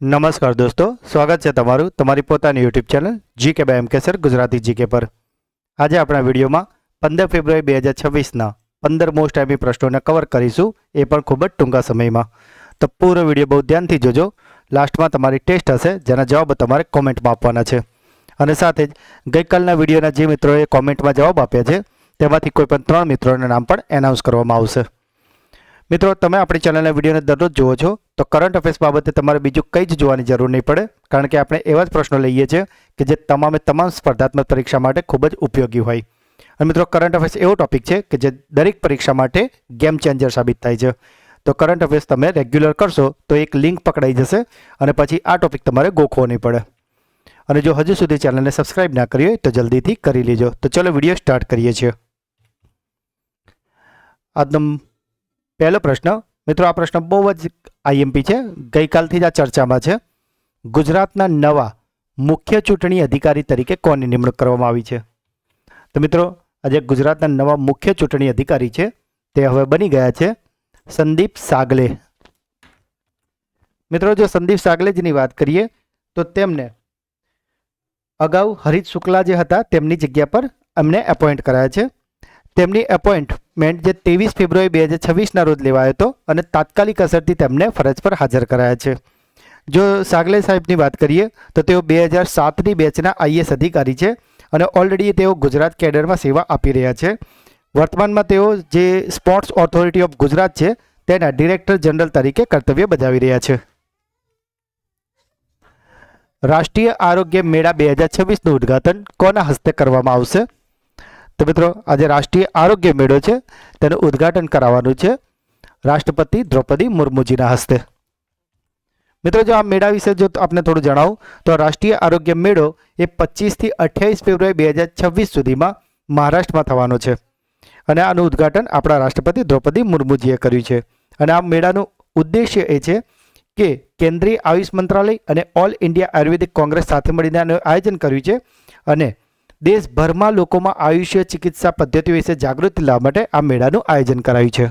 નમસ્કાર દોસ્તો, સ્વાગત છે તમારું તમારી પોતાની યુટ્યુબ ચેનલ જીકે બાય એમકે સર ગુજરાતી જીકે પર. આજે આપણા વિડીયોમાં 15 ફેબ્રુઆરી 2026ના 15 મોસ્ટ આઈએમપી પ્રશ્નોને કવર કરીશું, એ પણ ખૂબ જ ટૂંકા સમયમાં. તો પૂરો વિડીયો બહુ ધ્યાનથી જોજો. લાસ્ટમાં તમારી ટેસ્ટ હશે જેના જવાબ તમારે કોમેન્ટમાં આપવાના છે. અને સાથે જ ગઈકાલના વિડીયોના જે મિત્રોએ કોમેન્ટમાં જવાબ આપ્યા છે તેમાંથી કોઈ પણ 3 મિત્રોના નામ પણ એનાઉન્સ કરવામાં આવશે. મિત્રો, તમે આપણી ચેનલના વિડીયોને દરરોજ જુઓ છો તો કરંટ અફેર્સ બાબતે તમારે બીજું કંઈ જ જોવાની જરૂર નહીં પડે, કારણ કે આપણે એવા જ પ્રશ્નો લઈએ છીએ કે જે તમામ સ્પર્ધાત્મક પરીક્ષા માટે ખૂબ જ ઉપયોગી હોય. અને મિત્રો, કરંટ અફેર્સ એવો ટોપિક છે કે જે દરેક પરીક્ષા માટે ગેમ ચેન્જર સાબિત થાય છે. તો કરંટ અફેર્સ તમે રેગ્યુલર કરશો તો એક લિંક પકડાઈ જશે અને પછી આ ટોપિક તમારે ગોખવો નહીં પડે. અને જો હજુ સુધી ચેનલને સબસ્ક્રાઇબ ના કરી હોય તો જલ્દીથી કરી લેજો. તો ચલો વિડીયો સ્ટાર્ટ કરીએ છીએ. આજનો પહેલો પ્રશ્ન, મિત્રો આ પ્રશ્ન બહુ જ આઈએમપી છે, ગઈકાલથી જ આ ચર્ચામાં છે. ગુજરાતના નવા મુખ્ય ચૂંટણી અધિકારી તરીકે કોની નિમણૂક કરવામાં આવી છે? તો મિત્રો, આજે ગુજરાતના નવા મુખ્ય ચૂંટણી અધિકારી છે તે હવે બની ગયા છે સંદીપ સાગલે. મિત્રો, જો સંદીપ સાગલેજીની વાત કરીએ તો તેમને અગાઉ હરીશ શુક્લા જે હતા તેમની જગ્યા પર એમને એપોઇન્ટ કરાયા છે. તેમની એપોઇન્ટમેન્ટ જે 23 ફેબ્રુઆરી 2026ના રોજ લેવાયો હતો અને તાત્કાલિક અસરથી તેમને ફરજ પર હાજર કરાયા છે. જો સાગલે સાહેબની વાત કરીએ તો તેઓ 2007ની બેચના આઈએએસ અધિકારી છે અને ઓલરેડી તેઓ ગુજરાત કેડરમાં સેવા આપી રહ્યા છે. વર્તમાનમાં તેઓ જે સ્પોર્ટ્સ ઓથોરિટી ઓફ ગુજરાત છે તેના ડિરેક્ટર જનરલ તરીકે કર્તવ્ય બજાવી રહ્યા છે. રાષ્ટ્રીય આરોગ્ય મેળા 2026નું ઉદ્ઘાટન કોના હસ્તે કરવામાં આવશે? તો મિત્રો, આજે રાષ્ટ્રીય આરોગ્ય મેળો છે તેનું ઉદ્ઘાટન કરાવવાનું છે રાષ્ટ્રપતિ દ્રૌપદી મુર્મુજીના હસ્તે. મિત્રો, જો આ મેળા વિશે જો આપને થોડું જણાવું તો રાષ્ટ્રીય આરોગ્ય મેળો એ 25થી 28 ફેબ્રુઆરી 2026 સુધીમાં મહારાષ્ટ્રમાં થવાનો છે અને આનું ઉદ્ઘાટન આપણા રાષ્ટ્રપતિ દ્રૌપદી મુર્મુજીએ કર્યું છે. અને આ મેળાનું ઉદ્દેશ્ય એ છે કે કેન્દ્રીય આયુષ મંત્રાલય અને ઓલ ઇન્ડિયા આયુર્વેદિક કોંગ્રેસ સાથે મળીને આનું આયોજન કર્યું છે અને દેશભરમાં લોકોમાં આયુષ્ય ચિકિત્સા પદ્ધતિઓ વિશે જાગૃતિ લાવવા માટે આ મેળાનું આયોજન કરાયું છે.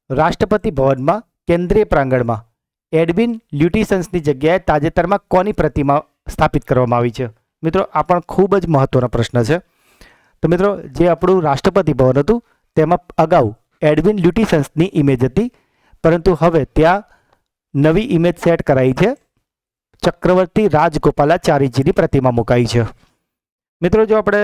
રાષ્ટ્રપતિ ભવનમાં કેન્દ્રીય પ્રાંગણમાં એડવિન લ્યુટિસન્સની જગ્યાએ તાજેતરમાં કોની પ્રતિમા સ્થાપિત કરવામાં આવી છે? મિત્રો, આ પણ ખૂબ જ મહત્વનો પ્રશ્ન છે. તો મિત્રો, જે આપણું રાષ્ટ્રપતિ ભવન હતું તેમાં અગાઉ એડવિન લ્યુટિસન્સની ઇમેજ હતી, પરંતુ હવે ત્યાં નવી ઇમેજ સેટ કરાઈ છે. ચક્રવર્તી રાજગોપાલાચારીજીની પ્રતિમા મુકાઈ છે. મિત્રો, જો આપણે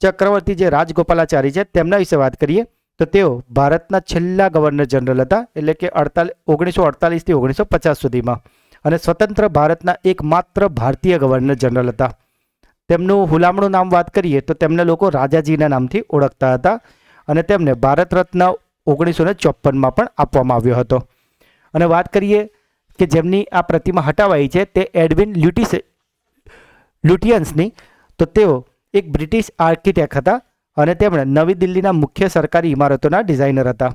ચક્રવર્તી જે રાજગોપાલાચારી છે તેમના વિશે વાત કરીએ તો તેઓ ભારતના છેલ્લા ગવર્નર જનરલ હતા, એટલે કે 1948થી 1950 સુધીમાં, અને સ્વતંત્ર ભારતના એકમાત્ર ભારતીય ગવર્નર જનરલ હતા. તેમનું હુલામણું નામ વાત કરીએ તો તેમને લોકો રાજાજીના નામથી ઓળખતા હતા અને તેમને ભારત રત્ન 1954માં પણ આપવામાં આવ્યો હતો. અને વાત કરીએ કે જેમની આ પ્રતિમા હટાવાઈ છે તે એડવિન લ્યુટિયન્સની, તો તેઓ એક બ્રિટિશ આર્કિટેક્ટ હતા અને તેમણે નવી દિલ્હીના મુખ્ય સરકારી ઇમારતોના ડિઝાઇનર હતા.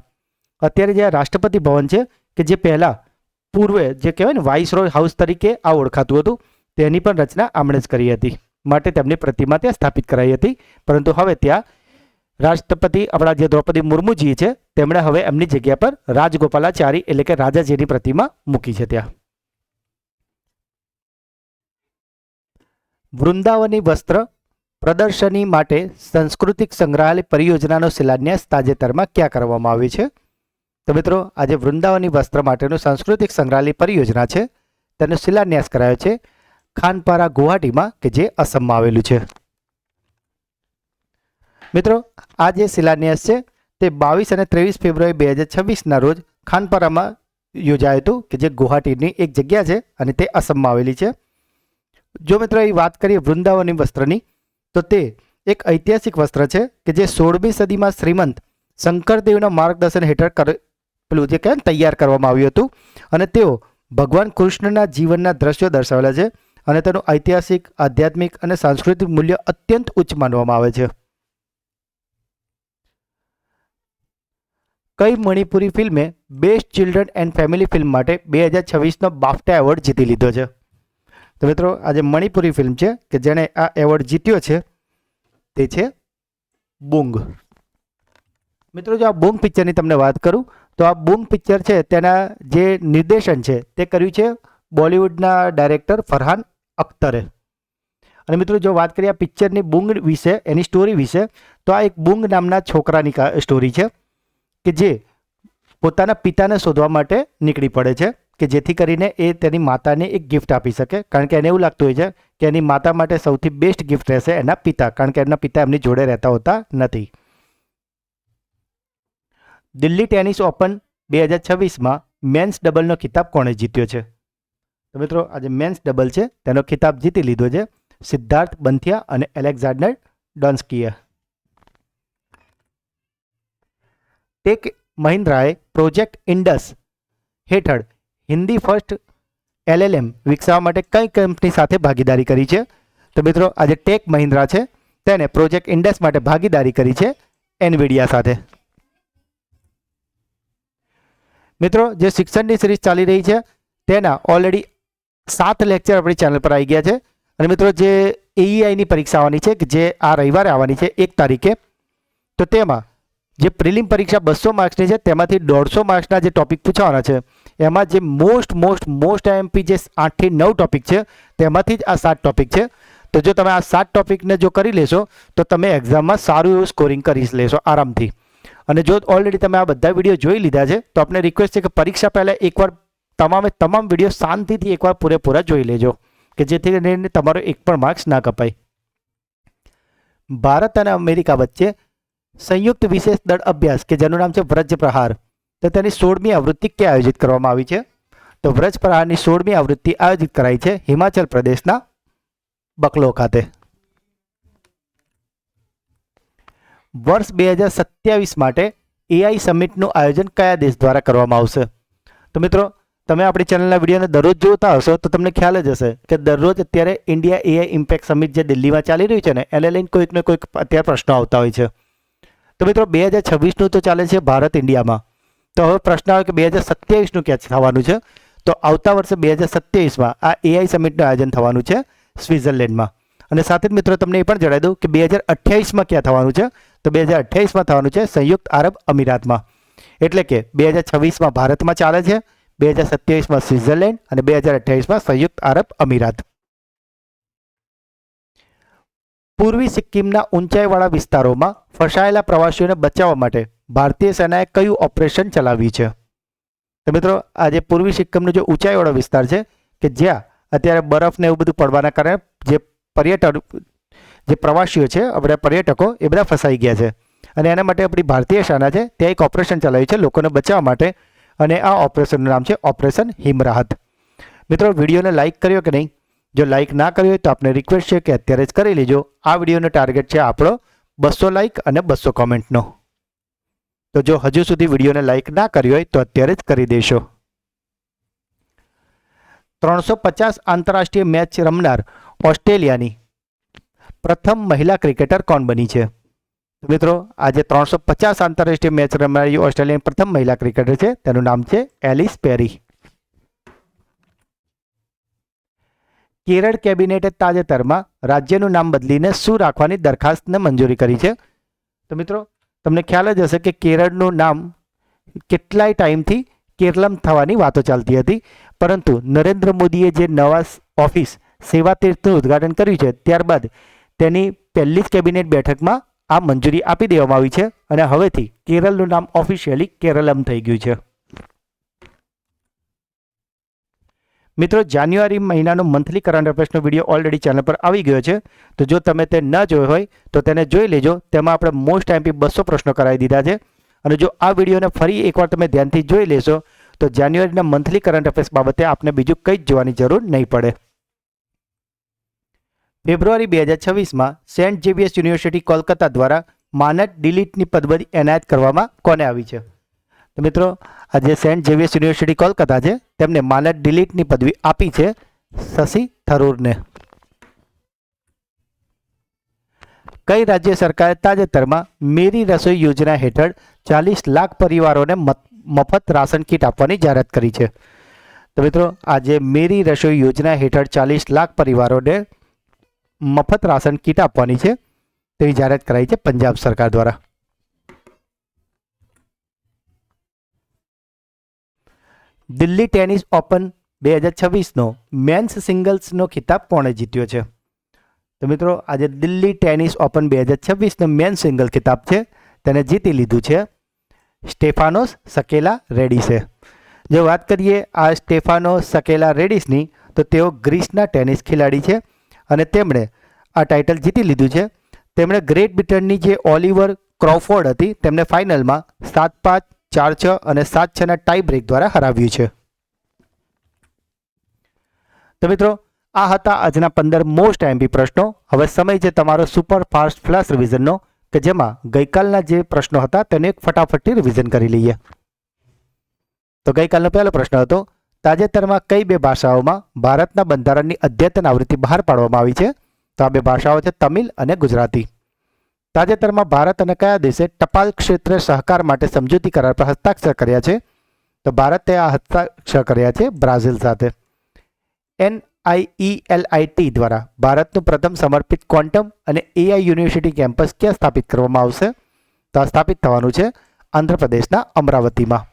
અત્યારે જે રાષ્ટ્રપતિ ભવન છે કે જે પહેલાં પૂર્વે જે કહેવાય ને વાઇસરોય હાઉસ તરીકે આ ઓળખાતું હતું, તેની પણ રચના આમણે જ કરી હતી, માટે તેમની પ્રતિમા ત્યાં સ્થાપિત કરાઈ હતી. પરંતુ હવે ત્યાં રાષ્ટ્રપતિ આપણા જે દ્રૌપદી મુર્મુજી છે તેમણે હવે એમની જગ્યા પર રાજગોપાલાચારી એટલે કે રાજાજીની પ્રતિમા મૂકી છે ત્યાં. વૃંદાવની વસ્ત્ર પ્રદર્શની માટે સાંસ્કૃતિક સંગ્રહાલય પરિયોજનાનો શિલાન્યાસ તાજેતરમાં ક્યાં કરવામાં આવ્યો છે? તો મિત્રો, આજે વૃંદાવની વસ્ત્ર માટેનું સાંસ્કૃતિક સંગ્રહાલય પરિયોજના છે તેનો શિલાન્યાસ કરાયો છે ખાનપારા ગુવાહાટીમાં, કે જે અસમમાં આવેલું છે. મિત્રો, આ જે શિલાન્યાસ છે તે 22 અને 23 ફેબ્રુઆરી 2026ના રોજ ખાનપારામાં યોજાયું હતું, કે જે ગુવાહાટીની એક જગ્યા છે અને તે અસમમાં આવેલી છે. જો મિત્રો એ વાત કરીએ વૃંદાવની વસ્ત્રની, તો તે એક ઐતિહાસિક વસ્ત્ર છે કે જે 16મી સદીમાં શ્રીમંત શંકરદેવના માર્ગદર્શન હેઠળ પેલું જે કહેવાય તૈયાર કરવામાં આવ્યું હતું અને તેઓ ભગવાન કૃષ્ણના જીવનના દ્રશ્યો દર્શાવેલા છે અને તેનું ઐતિહાસિક, આધ્યાત્મિક અને સાંસ્કૃતિક મૂલ્ય અત્યંત ઉચ્ચ માનવામાં આવે છે. કઈ મણિપુરી ફિલ્મે best children and family film માટે 2026નો બાફટા એવોર્ડ જીતી લીધો છે? તો મિત્રો, આજે મણિપુરી ફિલ્મ છે કે જેણે આ એવોર્ડ જીત્યો છે તે છે બુંગ. મિત્રો, જો આ બુંગ પિક્ચરની તમને વાત કરું તો આ બૂમ પિક્ચર છે તેના જે નિર્દેશન છે તે કર્યું છે બોલિવૂડના ડાયરેક્ટર ફરહાન અખ્તરે. અને મિત્રો જો વાત કરીએ આ પિક્ચરની બુંગ વિશે, એની સ્ટોરી વિશે, તો આ એક બુંગ નામના છોકરાની સ્ટોરી છે કે જે પોતાના પિતાને શોધવા માટે નીકળી પડે છે કે જેથી કરીને એ તેની માતાને એક ગિફ્ટ આપી શકે, કારણ કે એને એવું લાગતું હોય છે કે એની માતા માટે સૌથી બેસ્ટ ગિફ્ટ રહેશે એના પિતા, કારણ કે એમના પિતા એમની જોડે રહેતા હોતા નથી. દિલ્હી ટેનિસ ઓપન 2026માં મેન્સ ડબલનો ખિતાબ કોણે જીત્યો છે? તો મિત્રો આજે મેન્સ ડબલ છે તેનો ખિતાબ જીતી લીધો છે સિદ્ધાર્થ બંથિયા અને એલેક્ઝાન્ડર ડોન્સ્કીએ. ટેક મહિન્દ્રાએ પ્રોજેક્ટ ઇન્ડસ હેઠળ હિન્દી ફર્સ્ટ LLM વિકસાવવા માટે કઈ કંપની સાથે ભાગીદારી કરી છે? તો મિત્રો આજે ટેક મહિન્દ્રા છે તેને પ્રોજેક્ટ ઇન્ડસ માટે ભાગીદારી કરી છે એનવીડિયા સાથે. મિત્રો જે શિક્ષણની સિરીઝ ચાલી રહી છે તેના ઓલરેડી 7 લેક્ચર આપણી ચેનલ પર આવી ગયા છે. અને મિત્રો જે AEIની પરીક્ષા આવવાની છે કે જે આ રવિવારે આવવાની છે 1 તારીખે, તો તેમાં જે પ્રિલિમ પરીક્ષા 200 માર્ક્સની છે તેમાંથી 150 માર્ક્સના જે ટોપિક પૂછવાના છે એમાં જે મોસ્ટ MP જે 8 થી 9 ટોપિક છે તેમાંથી જ આ 7 ટોપિક છે. તો જો તમે આ 7 ટોપિકને જો કરી લેશો તો તમે એક્ઝામમાં સારું એવું સ્કોરિંગ કરી લેશો આરામથી. અને જો ઓલરેડી તમે આ બધા વિડીયો જોઈ લીધા છે તો આપણે રિક્વેસ્ટ છે કે પરીક્ષા પહેલાં એકવાર તમામ વિડીયો શાંતિથી એકવાર પૂરેપૂરા જોઈ લેજો કે જેથી કરીને તમારો એક પણ માર્ક્સ ના કપાય. ભારત અને અમેરિકા વચ્ચે સંયુક્ત વિશેષ દળ અભ્યાસ કે જેનું નામ છે વ્રજ પ્રહાર, તો તેની 16મી આવૃત્તિ ક્યાં આયોજિત કરવામાં આવી છે? તો વ્રજ પ્રહારની 16મી આવૃત્તિ આયોજિત કરાઈ છે હિમાચલ પ્રદેશના બકલો ખાતે. વર્ષ 2027 માટે AI સમિટનું આયોજન કયા દેશ દ્વારા કરવામાં આવશે? તો મિત્રો તમે આપણી ચેનલના વિડીયોને દરરોજ જોતા હશો તો તમને ખ્યાલ જ હશે કે દરરોજ અત્યારે ઇન્ડિયા AI ઇમ્પેક્ટ સમિટ જે દિલ્હીમાં ચાલી રહ્યું છે ને એને લઈને કોઈકને કોઈક અત્યારે પ્રશ્નો આવતા હોય છે. તો મિત્રો 2026નું તો ચાલે છે ભારત ઇન્ડિયામાં, તો હવે પ્રશ્ન આવે કે 2027નું ક્યાં થવાનું છે? તો આવતા વર્ષે 2027માં આ AI સમિટનું આયોજન થવાનું છે સ્વિટ્ઝરલેન્ડમાં. અને સાથે જ મિત્રો તમને એ પણ જણાવી દઉં કે 2028માં ક્યાં થવાનું છે? તો 2028માં થવાનું છે સંયુક્ત આરબ અમીરાતમાં. એટલે કે 2026માં ભારતમાં ચાલે છે, 2027માં સ્વિટ્ઝરલેન્ડ અને 2028માં સંયુક્ત આરબ અમીરાત. પૂર્વી સિક્કિમના ઊંચાઈવાળા વિસ્તારોમાં ફસાયેલા પ્રવાસીઓને બચાવવા માટે ભારતીય સેનાએ કયું ઓપરેશન ચલાવ્યું છે? તો મિત્રો આજે પૂર્વી સિક્કિમનો જે ઊંચાઈવાળો વિસ્તાર છે કે જ્યાં અત્યારે બરફને એવું બધું પડવાના કારણે જે પ્રવાસીઓ છે, આપણા પર્યટકો એ બધા ફસાઈ ગયા છે અને એના માટે આપણી ભારતીય સેના છે ત્યાં એક ઓપરેશન ચલાવ્યું છે લોકોને બચાવવા માટે, અને આ ઓપરેશનનું નામ છે ઓપરેશન હિમરાહત. મિત્રો વિડીયોને લાઇક કર્યો કે નહીં? જો લાઇક ના કર્યો હોય તો આપને રિક્વેસ્ટ છે કે અત્યારે જ કરી લેજો. આ વિડીયોનો ટાર્ગેટ છે આપણો 200 લાઇક અને 200 કોમેન્ટનો. તો જો હજુ સુધી વિડીયોને લાઇક ના કર્યો હોય તો અત્યારે જ કરી દેશો. 350 આંતરરાષ્ટ્રીય મેચ રમનાર ઓસ્ટ્રેલિયાની પ્રથમ મહિલા ક્રિકેટર કોણ બની છે? મિત્રો આજે 350 આંતરરાષ્ટ્રીય મેચ રમનારી ઓસ્ટ્રેલિયાની પ્રથમ મહિલા ક્રિકેટર છે, તેનું નામ છે એલિસ પેરી. કેરળ કેબિનેટે તાજેતરમાં રાજ્યનું નામ બદલીને શું રાખવાની દરખાસ્તને મંજૂરી કરી છે? તો મિત્રો તમને ખ્યાલ જ હશે કે કેરળનું નામ કેટલાય ટાઈમથી કેરલમ થવાની વાતો ચાલતી હતી, પરંતુ નરેન્દ્ર મોદીએ જે નવા ઓફિસ સેવા તીર્થનું ઉદ્ઘાટન કર્યું છે ત્યારબાદ તેની પહેલી જ કેબિનેટ બેઠકમાં આ મંજૂરી આપી દેવામાં આવી છે અને હવેથી કેરળનું નામ ઓફિશિયલી કેરલમ થઈ ગયું છે. મિત્રો જાન્યુઆરી મહિનાનો મંથલી કરંટ અફેર્સનો વિડીયો ઓલરેડી ચેનલ પર આવી ગયો છે, તો જો તમે તે ન જોયો હોય તો તેને જોઈ લેજો. તેમાં આપણે મોસ્ટ MP 200 પ્રશ્નો કરાવી દીધા છે અને જો આ વિડીયોને ફરી એકવાર તમે ધ્યાનથી જોઈ લેશો તો જાન્યુઆરીના મંથલી કરંટ અફેર્સ બાબતે આપને બીજું કંઈ જ જોવાની જરૂર નહીં પડે. ફેબ્રુઆરી 2026માં સેન્ટ ઝેવિયર્સ યુનિવર્સિટી કોલકાતા દ્વારા માનદ ડિલીટની પદવી એનાયત કરવામાં કોને આવી છે? તો મિત્રો આજે સેન્ટ ઝેવિયર્સ યુનિવર્સિટી કોલકાતા છે તેમને માનદ ડિલીટની પદવી આપી છે શશી થરૂરને. કઈ રાજ્ય સરકારે તાજેતરમાં મેરી રસોઈ યોજના હેઠળ 40 લાખ પરિવારોને મફત રાશન કીટ આપવાની જાહેરાત કરી છે? તો મિત્રો આજે મેરી રસોઈ યોજના હેઠળ 40 લાખ પરિવારોને મફત રાશન કીટ આપવાની છે તેવી જાહેરાત કરાઈ છે પંજાબ સરકાર દ્વારા. દિલ્હી ટેનિસ ઓપન 2026નો મેન્સ સિંગલ્સનો ખિતાબ કોણે જીત્યો છે? તો મિત્રો આજે દિલ્હી ટેનિસ ઓપન 2026નો મેન્સ સિંગલ ખિતાબ છે તેને જીતી લીધું છે સ્ટેફાનોસ સકેલા રેડિસે. જો વાત કરીએ આ સ્ટેફાનોસ સકેલા રેડિસની તો તેઓ ગ્રીસના ટેનિસ ખેલાડી છે અને તેમણે આ ટાઇટલ જીતી લીધું છે. તેમણે ગ્રેટ બ્રિટનની જે ઓલિવર ક્રોફોર્ડ હતી તેમને ફાઇનલમાં 7-5, 4-6 અને 7-6ના ટાઈ બ્રેક દ્વારા હરાવ્યું છે. તો મિત્રો આ હતા આજના 15 મોસ્ટ આઈએમપી પ્રશ્નો. હવે સમય છે તમારો સુપર ફાસ્ટ ફ્લેશ રિવિઝનનો કે જેમાં ગઈકાલના જે પ્રશ્નો હતા તેને એક ફટાફટથી રિવિઝન કરી લઈએ. તો ગઈકાલનો પહેલો પ્રશ્ન હતો, તાજેતરમાં કઈ બે ભાષાઓમાં ભારતના બંધારણની અદ્યતન આવૃત્તિ બહાર પાડવામાં આવી છે? તો આ બે ભાષાઓ છે તમિલ અને ગુજરાતી. તાજેતરમાં ભારત અને કયા દેશે ટપાલ ક્ષેત્રે સહકાર માટે સમજૂતી કરાર પર હસ્તાક્ષર કર્યા છે? તો ભારતે આ હસ્તાક્ષર કર્યા છે બ્રાઝિલ સાથે. NIELIT દ્વારા ભારતનું પ્રથમ સમર્પિત ક્વોન્ટમ અને AI યુનિવર્સિટી કેમ્પસ ક્યાં સ્થાપિત કરવામાં આવશે? તો આ સ્થાપિત થવાનું છે આંધ્રપ્રદેશના અમરાવતીમાં.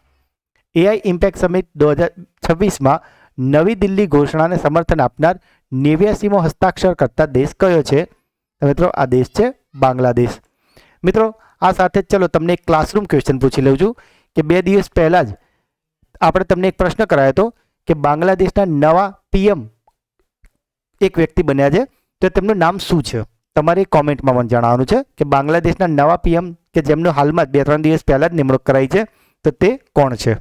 AI ઇમ્પેક્ટ સમિટ 2026માં નવી દિલ્હી ઘોષણાને સમર્થન આપનાર 89મો હસ્તાક્ષર કરતા દેશ કયો છે? તો મિત્રો આ દેશ છે બાંગ્લાદેશ. મિત્રો આ સાથે જ ચલો તમને એક ક્લાસરૂમ ક્વેશ્ચન પૂછી લઉં છું કે 2 દિવસ પહેલાં જ આપણે તમને એક પ્રશ્ન કરાયો હતો કે બાંગ્લાદેશના નવા PM એક વ્યક્તિ બન્યા છે તો તેમનું નામ શું છે? તમારી કોમેન્ટમાં મને જણાવવાનું છે કે બાંગ્લાદેશના નવા PM કે જેમનું હાલમાં જ 2-3 દિવસ પહેલાં જ નિમણૂક કરાઈ છે તો તે કોણ છે?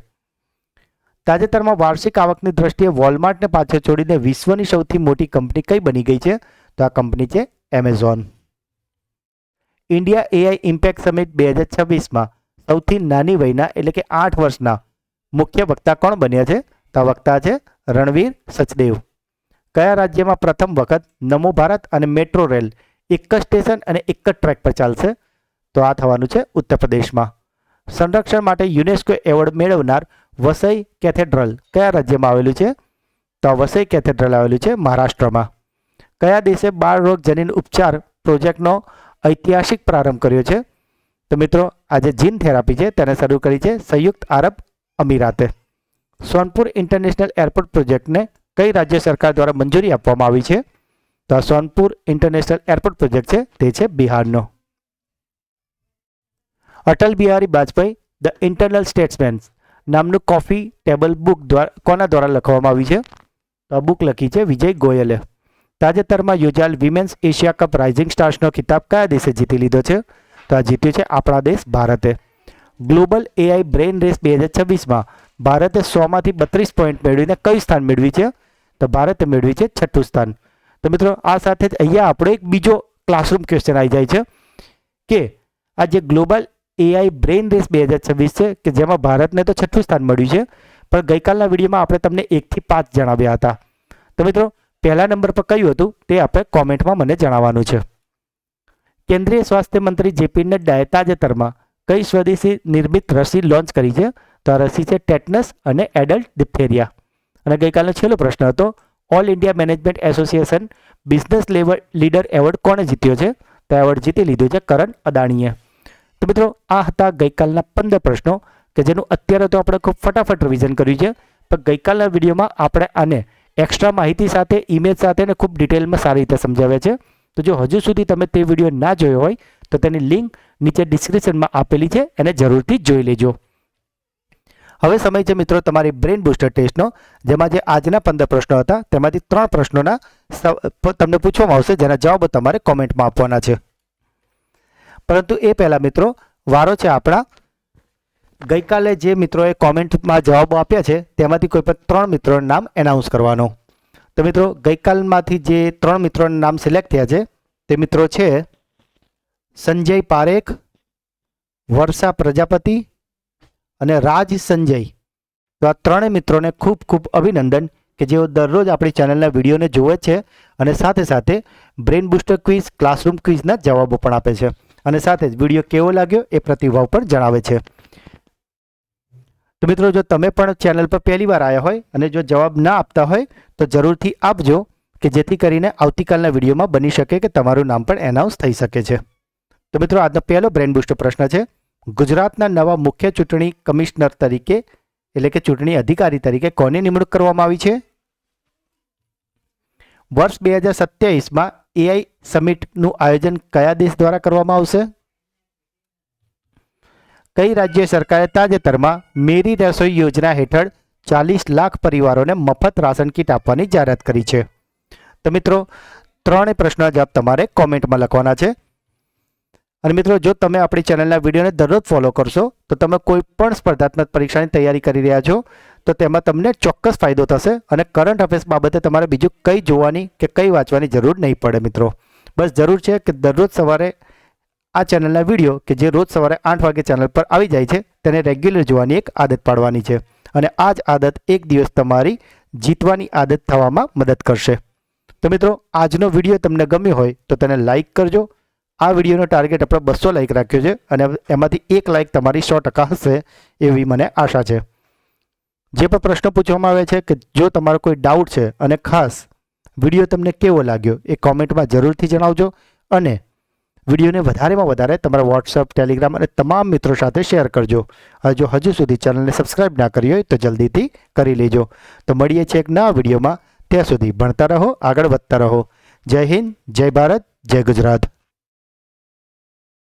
તાજેતરમાં વાર્ષિક આવકની દ્રષ્ટિએ વોલમાર્ટને પાછળ છોડીને વિશ્વની સૌથી મોટી કંપની કઈ બની ગઈ છે? તો આ કંપની છે Amazon. India AI impact summit 2026માં સૌથી નાની વયના એટલે કે 8 વર્ષના મુખ્ય વક્તા કોણ બન્યા છે? તો આ વક્તા છે રણવીર સચદેવ. કયા રાજ્યમાં પ્રથમ વખત નમો ભારત અને મેટ્રો રેલ એક જ સ્ટેશન અને એક જ ટ્રેક પર ચાલશે? તો આ થવાનું છે ઉત્તર પ્રદેશમાં. સંરક્ષણ માટે યુનેસ્કો એવોર્ડ મેળવનાર વસઈ કેથેડ્રલ કયા રાજ્યમાં આવેલું છે? તો આ વસઈ કેથેડ્રલ આવેલું છે મહારાષ્ટ્રમાં. કયા દેશે બાળ રોગ જનીન ઉપચાર પ્રોજેક્ટનો ઐતિહાસિક પ્રારંભ કર્યો છે? તો મિત્રો આજે જીન થેરાપી છે તેને શરૂ કરી છે સંયુક્ત આરબ અમીરાતે. સોનપુર ઇન્ટરનેશનલ એરપોર્ટ પ્રોજેક્ટને કઈ રાજ્ય સરકાર દ્વારા મંજૂરી આપવામાં આવી છે? તો આ સોનપુર ઇન્ટરનેશનલ એરપોર્ટ પ્રોજેક્ટ છે તે છે બિહારનો. અટલ બિહારી વાજપેયી ધ ઇન્ટરનલ સ્ટેટ્સમેન નામનું કોફી ટેબલ બુક કોના દ્વારા લખવામાં આવી છે? તો આ બુક લખી છે વિજય ગોયલે. તાજેતરમાં યોજાયેલ વિમેન્સ એશિયા કપ રાઇઝિંગ સ્ટાર્સનો ખિતાબ કયા દેશે જીતી લીધો છે? તો આ જીત્યું છે આપણા દેશ ભારતે. ગ્લોબલ AI બ્રેઇન રેસ 2026માં ભારતે 100માંથી 32 પોઈન્ટ મેળવીને કયું સ્થાન મેળવી છે? તો ભારતે મેળવી છે 6થું સ્થાન. તો મિત્રો આ સાથે જ અહીંયા આપણો એક બીજો ક્લાસરૂમ ક્વેશ્ચન આવી જાય છે કે આ જે ગ્લોબલ AI બ્રેઇન રેસ 2026 છે કે જેમાં ભારતને તો 6થું સ્થાન મળ્યું છે પણ ગઈકાલના વિડીયોમાં આપણે તમને 1 થી 5 જણાવ્યા હતા. તો મિત્રો પહેલા નંબર પર કયું હતું તે આપણે કોમેન્ટમાં મને જણાવવાનું છે. કેન્દ્રીય સ્વાસ્થ્ય મંત્રી JP નડ્ડાએ તાજેતરમાં કઈ સ્વદેશી નિર્મિત રસી લોન્ચ કરી છે? તો આ રસી છે ટેટનસ અને એડલ્ટ ડિપ્થેરિયા. અને ગઈકાલનો છેલ્લો પ્રશ્ન હતો, all India management association business leader award કોણે જીત્યો છે? તો એવોર્ડ જીતી લીધો છે કરણ અદાણીએ. તો મિત્રો આ હતા ગઈકાલના 15 પ્રશ્નો કે જેનું અત્યારે તો આપણે ખૂબ ફટાફટ રિવિઝન કર્યું છે પણ ગઈકાલના વિડીયોમાં આપણે આને એક્સ્ટ્રા માહિતી સાથે ઇમેજ સાથે ને ખૂબ ડિટેલમાં સારી રીતે સમજાવ્યા છે. તો જો હજુ સુધી તમે તે વિડીયો ના જોયો હોય તો તેની લિંક નીચે ડિસ્ક્રિપ્શનમાં આપેલી છે એને જરૂરથી જોઈ લેજો. હવે સમય છે મિત્રો તમારી બ્રેઇન બૂસ્ટર ટેસ્ટનો જેમાં જે આજના 15 પ્રશ્નો હતા તેમાંથી 3 પ્રશ્નોના તમને પૂછવામાં આવશે જેના જવાબો તમારે કોમેન્ટમાં આપવાના છે. પરંતુ એ પહેલાં મિત્રો વારો છે આપણા ગઈકાલે જે મિત્રોએ કોમેન્ટમાં જવાબો આપ્યા છે તેમાંથી કોઈ પણ 3 મિત્રોનું નામ એનાઉન્સ કરવાનો. તો મિત્રો ગઈકાલમાંથી જે 3 મિત્રોના નામ સિલેક્ટ થયા છે તે મિત્રો છે સંજય પારેખ, વર્ષા પ્રજાપતિ અને રાજ સંજય. તો આ 3 મિત્રોને ખૂબ ખૂબ અભિનંદન કે જેઓ દરરોજ આપણી ચેનલના વિડીયોને જોવે છે અને સાથે સાથે બ્રેઇન બૂસ્ટર ક્વિઝ ક્લાસરૂમ ક્વિઝના જવાબો પણ આપે છે અને સાથે જ વિડીયો કેવો લાગ્યો એ પ્રતિભાવ પણ જણાવે છે. તો મિત્રો જો તમે પણ ચેનલ પર પહેલી વાર આવ્યા હોય અને જો જવાબ ના આપતા હોય તો જરૂરથી આપજો કે જેથી કરીને આવતીકાલના વિડીયોમાં બની શકે કે તમારું નામ પણ એનાઉન્સ થઈ શકે છે. તો મિત્રો આજનો પહેલો બ્રેઇન બૂસ્ટર પ્રશ્ન છે, ગુજરાતના નવા મુખ્ય ચૂંટણી કમિશનર તરીકે એટલે કે ચૂંટણી અધિકારી તરીકે કોની નિમણૂક કરવામાં આવી છે? વર્ષ 2027માં AI સમિટનું આયોજન કયા દેશ દ્વારા કરવામાં આવશે? કઈ રાજ્ય સરકારે તાજેતરમાં મેરી રસોઈ યોજના હેઠળ 40 લાખ પરિવારોને મફત રાશન કીટ આપવાની જાહેરાત કરી છે? તો મિત્રો, ત્રણેય પ્રશ્નોના જવાબ તમારે કોમેન્ટમાં લખવાના છે. અને મિત્રો, જો તમે આપણી ચેનલના વિડીયોને દરરોજ ફોલો કરશો તો તમે કોઈ પણ સ્પર્ધાત્મક પરીક્ષાની તૈયારી કરી રહ્યા છો તો તેમાં તમને ચોક્કસ ફાયદો થશે અને કરંટ અફેર્સ બાબતે તમારે બીજું કંઈ જોવાની કે કંઈ વાંચવાની જરૂર નહીં પડે. મિત્રો, બસ જરૂર છે કે દરરોજ સવારે આ ચેનલના વિડીયો કે જે રોજ સવારે 8 વાગે ચેનલ પર આવી જાય છે તેને રેગ્યુલર જોવાની એક આદત પાડવાની છે. અને આ જ આદત એક દિવસ તમારી જીતવાની આદત થવામાં મદદ કરશે. તો મિત્રો, આજનો વિડીયો તમને ગમ્યો હોય તો તેને લાઇક કરજો. આ વિડીયોનો ટાર્ગેટ આપણે 200 લાઇક રાખ્યો છે અને એમાંથી 1 લાઇક તમારી 100% હશે એવી મને આશા છે. જે પણ પ્રશ્ન પૂછવામાં આવે છે કે જો તમારો કોઈ ડાઉટ છે અને ખાસ વિડીયો તમને કેવો લાગ્યો એ કોમેન્ટમાં જરૂરથી જણાવજો અને વિડીયોને વધારેમાં વધારે તમારા વોટ્સઅપ, ટેલિગ્રામ અને તમામ મિત્રો સાથે શેર કરજો. જો હજુ સુધી ચેનલને સબસ્ક્રાઇબ ના કરી હોય તો જલ્દીથી કરી લેજો. તો મળીએ છીએ એક નવા વિડીયોમાં. ત્યાં સુધી ભણતા રહો, આગળ વધતા રહો. જય હિન્દ, જય ભારત, જય ગુજરાત.